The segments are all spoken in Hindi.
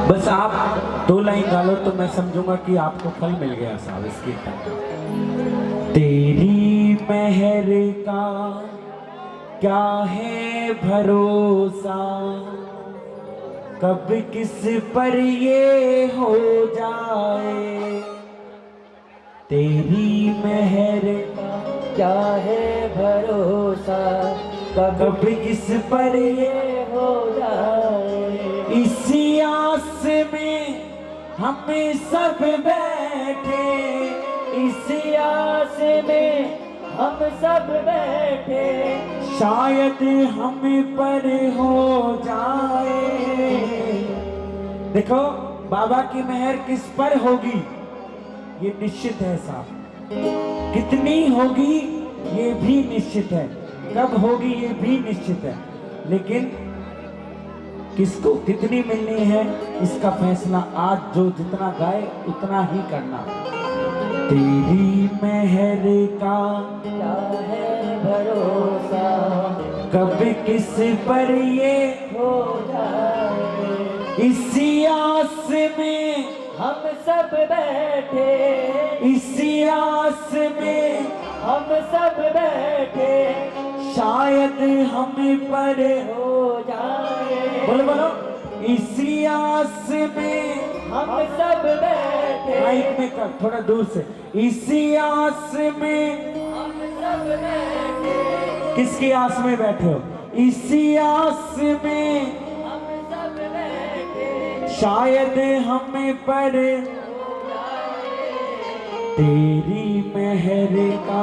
बस आप 2 लाइन गालो तो मैं समझूंगा कि आपको फल मिल गया साहब इस कीर्तन का। तेरी मेहर का क्या है भरोसा, कब किस पर ये हो जाए। तेरी मेहर का क्या है भरोसा, कब किस पर ये हो जाए। इसी आस में हम सब बैठे, इसी आस में हम सब बैठे, शायद हम पर हो जाए। देखो बाबा की मेहर किस पर होगी ये निश्चित है साहब, कितनी होगी ये भी निश्चित है, कब होगी ये भी निश्चित है, लेकिन किसको कितनी मिलनी है इसका फैसला आज जो जितना गाए उतना ही करना। तेरी मेहर का क्या है भरोसा, कब किस पर ये हो जाए। इसी आस में हम सब बैठे, इसी आस में हम सब बैठे, शायद हम पर हो जाए। बोलो बोलो, इसी आस में हम सब बैठे, माइक में कर थोड़ा दूर से, इसी आस में हम सब बैठे, किसकी आस में बैठे हो, इसी आस में हम सब बैठे, शायद हम पर तेरी मेहर का,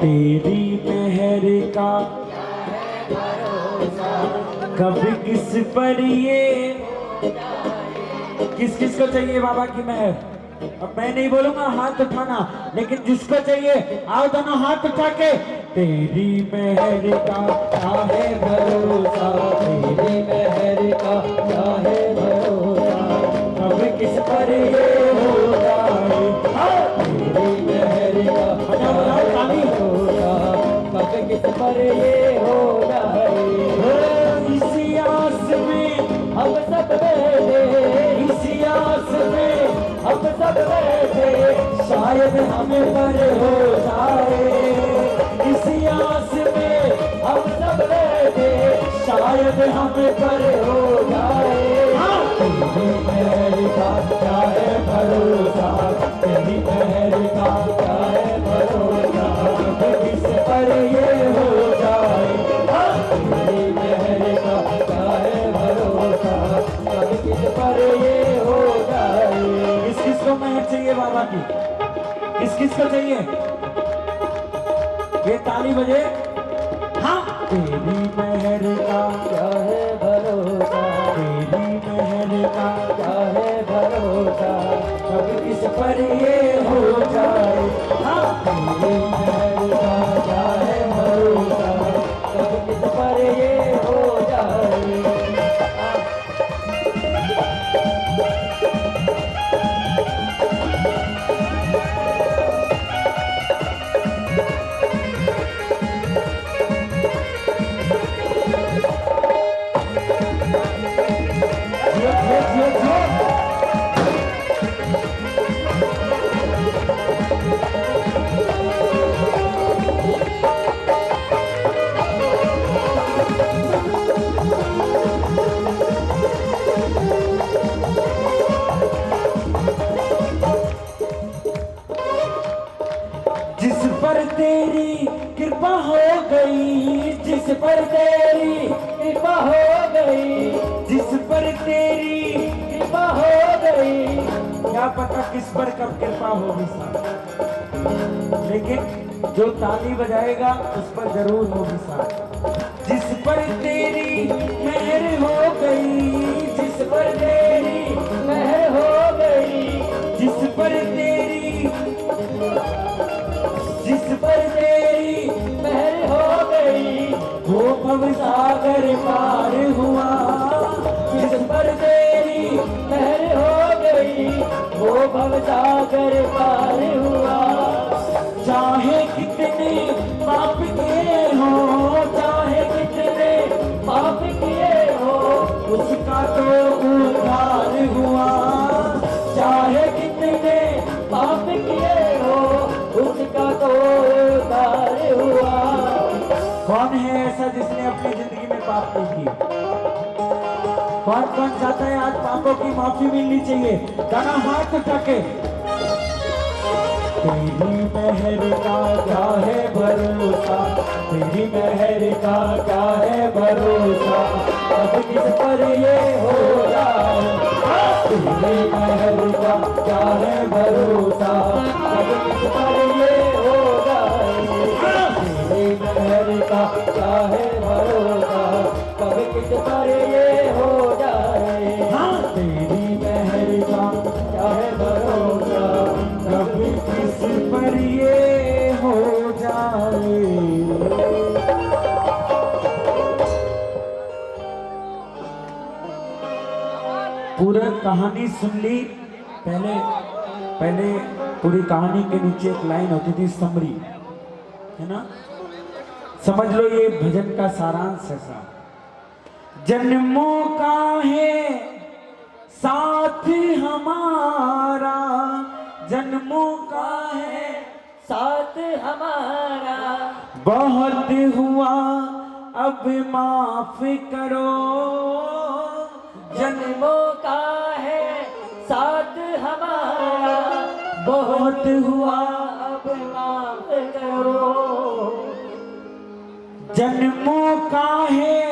तेरी मेहर का कब किस पर ये, किस किस को चाहिए बाबा की मेहर। अब मैं नहीं बोलूंगा हाथ उठाना, लेकिन जिसको चाहिए आओ दोनों हाथ उठा के। तेरी मेहर का क्या है भरोसा, तेरी मेहर का क्या है भरोसा, कब किस पर ये हो जाए। तेरी मेहर का क्या है भरोसा, कब किस पर ये हो जाए। इसी आस में हम सब बैठे, इसी आस में हम सब बैठे, शायद हमें पर हो जाए। इसी आस में हम सब बैठे, शायद हमें पर हो जाए। तेरी मेहर का क्या है भरोसा, तेरी मेहर का क्या है भरोसा, कब किस पर ये हो जाए। तेरी मेहर का क्या है भरोसा, कब किस पर ये हो जाए। किस किस को मेहर चाहिए बाबा की, किस किस को चाहिए, ये ताली बजे। हाँ तेरी मेहर का क्या है भरोसा, तेरी मेहर का क्या है भरोसा, कब किस पर ये हो जाए। हाँ तेरी मेहर का क्या है भरोसा, कब किस पर ये हो जाए। जियो जियो जियो जियो। जिस पर तेरी कृपा हो गई, जिस पर तेरी कृपा हो गई, जिस पर तेरी कृपा हो गई, क्या पता किस पर कब कृपा होगी साहब, लेकिन जो ताली बजाएगा उस पर जरूर होगी साहब। जिस पर तेरी मेहर हो गई, जिस पर तेरी मेहर हो गई, जिस पर तेरी जिस पर तेरी मेहर हो गई, वो भव सागर पार हुआ। जिस पर तेरी मेहर हो गई, वो भव सागर पार हुआ। चाहे कितने पाप किए हो, चाहे कितने पाप किए हो, उसका तो उद्धार हुआ। चाहे कितने पाप किए हो उसका तो उद्धार हुआ। कौन है ऐसा जिसने अपनी जिंदगी में पाप नहीं की? कौन कौन चाहता है आज पापों की माफी मिलनी चाहिए? दोनों हाथ उठा के। तेरी मेहर का क्या है भरोसा, तेरी मेहर का क्या है भरोसा, अब किस पर ये हो जाए। तेरी मेहर का क्या है भरोसा, अब किस पर ये हो जाए। तेरी मेहर का क्या है भरोसा, कब किस पर ये हो जाए। हाँ तेरी मेहर का क्या है भरोसा, कभी किसी पर ये हो जाए। पूरा कहानी सुन ली। पहले पूरी कहानी के नीचे एक लाइन होती थी समरी, है ना? समझ लो ये भजन का सारांश है सा। जन्मों का है साथ हमारा, जन्मों का है साथ हमारा। बहुत हुआ अब माफ करो। जन्मों का है साथ हमारा। बहुत हुआ अब माफ करो। जन्मों का है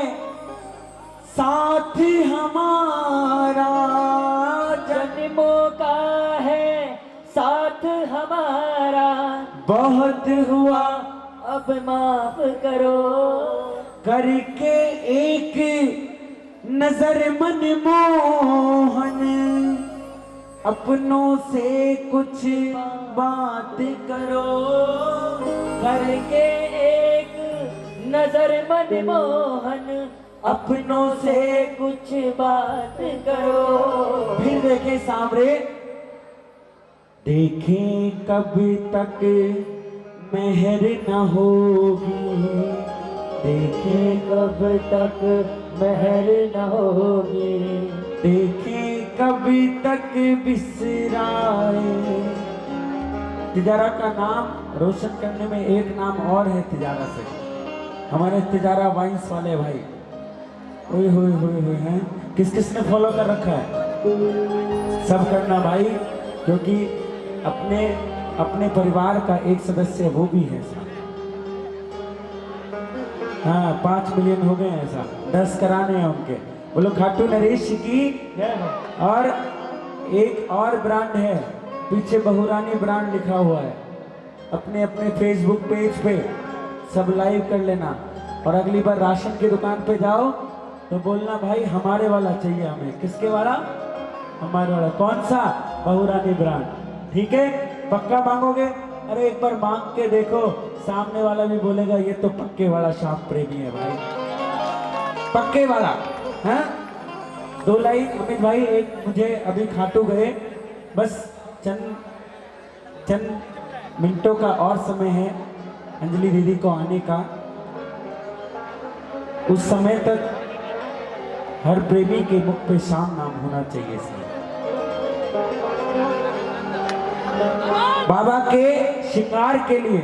साथ हमारा। जन्मों का है साथ हमारा। बहुत हुआ अब माफ करो। करके एक नजर मनमोहन, अपनों से कुछ बात करो। करके एक नजर मनमोहन, अपनों से कुछ बात करो। फिर देखे सांवरे, देखें कब तक मेहर न होगी, देखें कब तक मेहर न होगी। देखें कब तक बिसराए। तिजारा का नाम रोशन करने में एक नाम और है तिजारा से, हमारे तिजारा वाइन्स वाले भाई। ओए होए होए होए हैं, किस किस ने फॉलो कर रखा है? सब करना भाई, क्योंकि अपने परिवार का एक सदस्य वो भी है साहब। हाँ 5 मिलियन हो गए हैं साहब, 10 कराने हैं उनके। बोलो खाटू नरेश की। और एक और ब्रांड है, पीछे बहुरानी ब्रांड लिखा हुआ है। अपने अपने फेसबुक पेज पे सब लाइव कर लेना। और अगली बार राशन की दुकान पे जाओ तो बोलना भाई हमारे वाला चाहिए हमें। किसके वाला? हमारे वाला। कौन सा? बहुरानी ब्रांड। ठीक है, पक्का मांगोगे? अरे एक बार मांग के देखो, सामने वाला भी बोलेगा ये तो पक्के वाला श्याम प्रेमी है भाई, पक्के वाला। हाँ 2 लाइन अमित भाई। एक मुझे अभी खाटू गए, बस चंद मिनटों का और समय है अंजलि दीदी को आने का। उस समय तक हर प्रेमी के मुख पे श्याम नाम होना चाहिए सर। बाबा के श्रृंगार के लिए